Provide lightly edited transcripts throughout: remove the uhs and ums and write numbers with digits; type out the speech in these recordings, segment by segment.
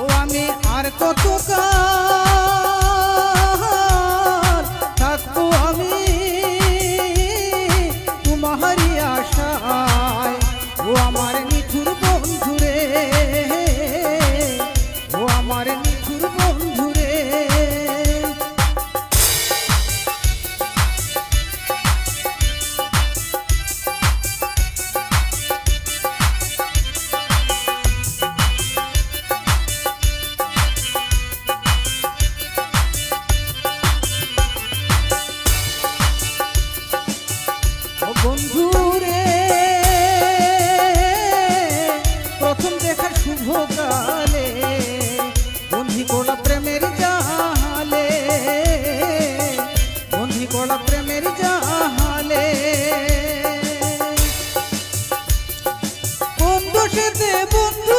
ও আমি আর কতকাল থাকবো আমি তোমারই আশায়, ও আমার নিঠুর বন্ধুরে, ও আমার নিঠুর বন্ধুরে। বন্ধুরে প্রথম দেখার শুভ কালে বন্ধি কোলা প্রেমের জালে, বন্ধি কোলা প্রেমের জালে। কোন দোষেতে বন্ধু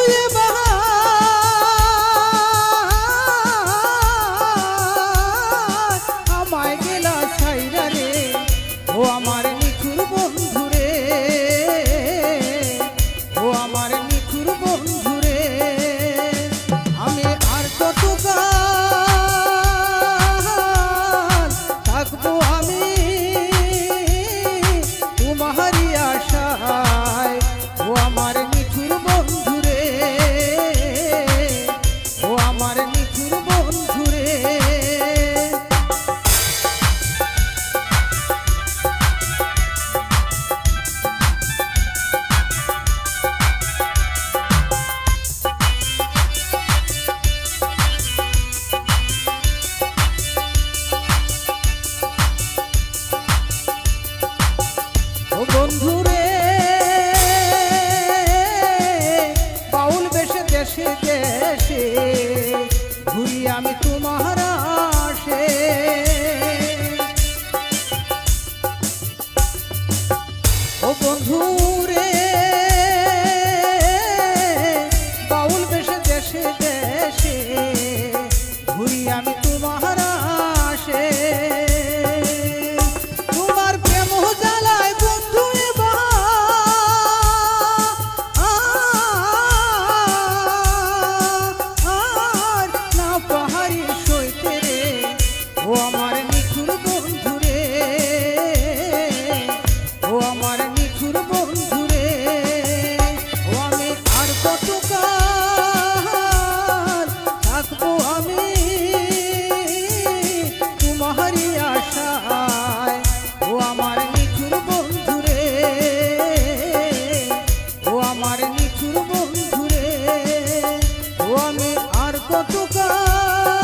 আমায় গেলা ছাইরা রে, ও আমার নিঠুর বন্ধুরে, ও আমার নিঠুর বন্ধুরে। আমি আর কতকাল থাকবো আমি তোমারই আশায়, ও আমার নিঠুর বন্ধুরে, ও আমার নিঠুর বন্ধুরে। ও বন্ধুরে বাউল বেশে দেশে দেশে ঘুরি আমি তোমার আশে, ও বন্ধুরে বাউল বেশে দেশে দেশে ঘুরি আমি তোমার আশে। তোমার প্রেম জ্বালায় বন্ধু আর না পাহাড়ি সইতে রে, ও আমার নিঠুর বন্ধুরে, ও আমার নিঠুর বন্ধুরে। ও আমি আর কতকাল থাকবো আমি তোমারই আশায়, ও আমার নিঠুর বন্ধুরে, ও আমার নিঠুর বন্ধুরে। ও আমি আর কতকাল